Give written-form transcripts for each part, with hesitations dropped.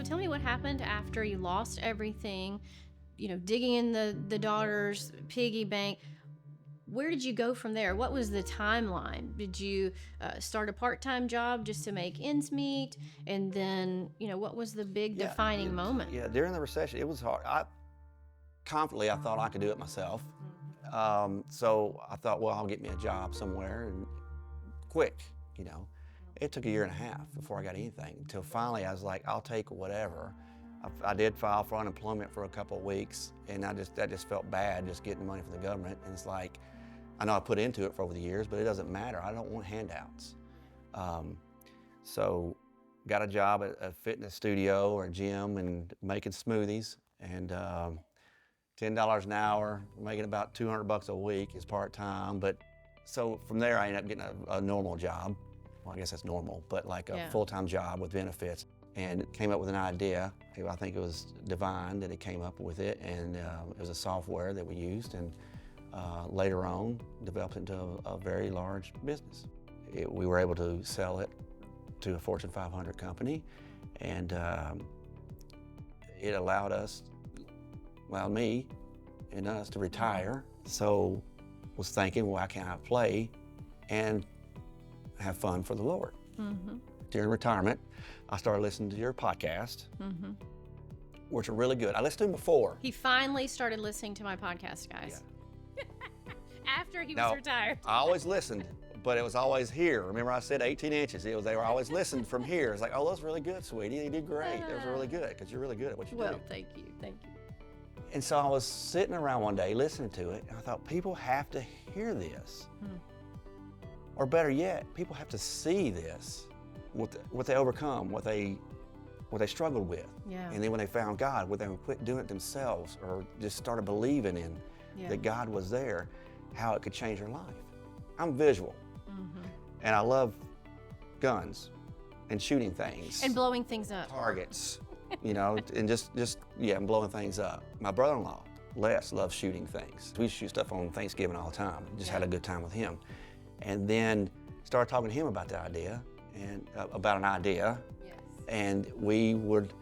tell me what happened after you lost everything, digging in the daughter's piggy bank. Where did you go from there? What was the timeline? Did you start a part-time job just to make ends meet? And then, what was the big defining moment? Yeah, during the recession, it was hard. Confidently, I thought I could do it myself. So I thought, well, I'll get me a job somewhere and quick, It took 1.5 years before I got anything, until finally I was like, I'll take whatever. I did file for unemployment for a couple of weeks, and that just felt bad, just getting money from the government. And it's like, I know I put into it for over the years, but it doesn't matter. I don't want handouts. So got a job at a fitness studio or a gym and making smoothies, and $10 an hour, making about $200 a week is part-time. But so from there I ended up getting a normal job. Well, I guess that's normal, but like a full-time job with benefits, and came up with an idea. I think it was divine that it came up with it, and it was a software that we used, and later on developed into a very large business. We were able to sell it to a Fortune 500 company, and it allowed us, me and us, to retire. So was thinking, why can't I play and have fun for the Lord? During retirement, I started listening to your podcast, which are really good. I listened to them before. He finally started listening to my podcast, guys. Yeah. After he was retired. I always listened, but it was always here. Remember I said 18 inches. They were always listened from here. It's like, oh, that was really good, sweetie. You did great. That was really good, because you're really good at what you do. Well, thank you. And so I was sitting around one day listening to it, and I thought, people have to hear this. Or better yet, people have to see this, what they overcome, what they struggled with. Yeah. And then when they found God, when they quit doing it themselves, or just started believing in that God was there, how it could change their life. I'm visual, and I love guns and shooting things. And blowing things up. Targets, and just blowing things up. My brother-in-law, Les, loves shooting things. We shoot stuff on Thanksgiving all the time. Just had a good time with him. And then started talking to him about the idea, and about an idea. Yes. And we would,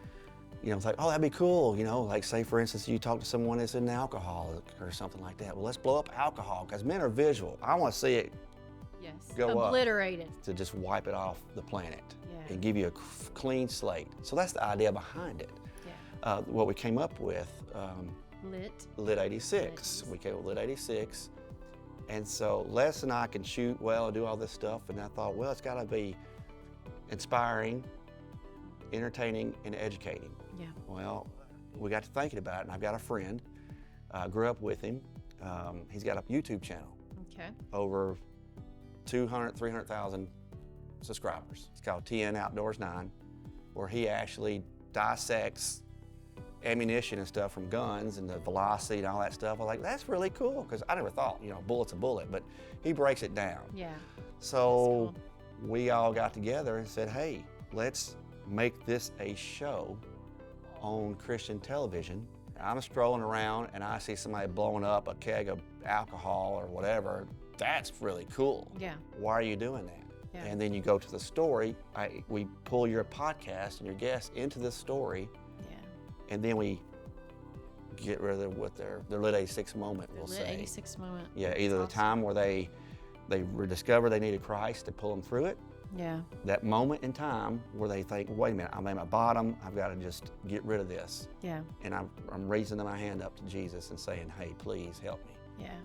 it's like, oh, that'd be cool. Like say for instance, you talk to someone that's in alcohol or something like that. Well, let's blow up alcohol, because men are visual. I want to see it go obliterated. To just wipe it off the planet Yeah. and give you a clean slate. So that's the idea behind it. Yeah. What we came up with, LIT86. We came up with LIT86. And so Les and I can shoot well and do all this stuff, and I thought, well, it's got to be inspiring, entertaining, and educating. Yeah. Well, we got to thinking about it, and I've got a friend, grew up with him. He's got a YouTube channel. Okay. Over 200, 300,000 subscribers. It's called TN Outdoors 9, where he actually dissects ammunition and stuff from guns and the velocity and all that stuff. I was like, that's really cool, because I never thought, bullet's a bullet, but he breaks it down. Yeah. So we all got together and said, hey, let's make this a show on Christian television. I'm strolling around and I see somebody blowing up a keg of alcohol or whatever. That's really cool. Yeah. Why are you doing that? Yeah. And then you go to the story. We pull your podcast and your guests into the story. And then we get rid of what their LIT86 moment, we'll say. LIT86 moment. Yeah, either the time where they rediscover they needed Christ to pull them through it. Yeah. That moment in time where they think, wait a minute, I'm at my bottom, I've got to just get rid of this. Yeah. And I'm raising my hand up to Jesus and saying, hey, please help me. Yeah.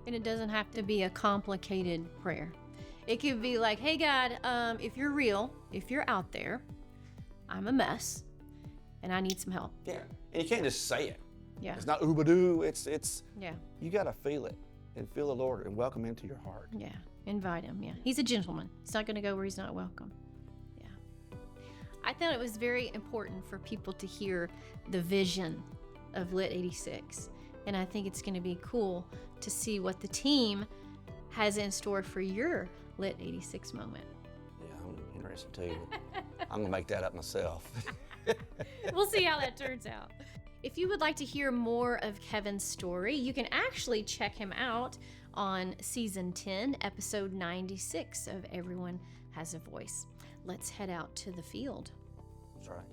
And it doesn't have to be a complicated prayer. It could be like, hey God, if you're real, if you're out there, I'm a mess, and I need some help. Yeah, and you can't just say it. Yeah. It's not oobadoo, it's yeah. You gotta feel it and feel the Lord and welcome into your heart. Yeah, invite him, yeah. He's a gentleman. He's not gonna go where he's not welcome. Yeah. I thought it was very important for people to hear the vision of LIT86. And I think it's gonna be cool to see what the team has in store for your LIT86 moment. Yeah, I'm interested too. I'm gonna make that up myself. We'll see how that turns out. If you would like to hear more of Kevin's story, you can actually check him out on season 10, episode 96 of Everyone Has a Voice. Let's head out to the field. That's right.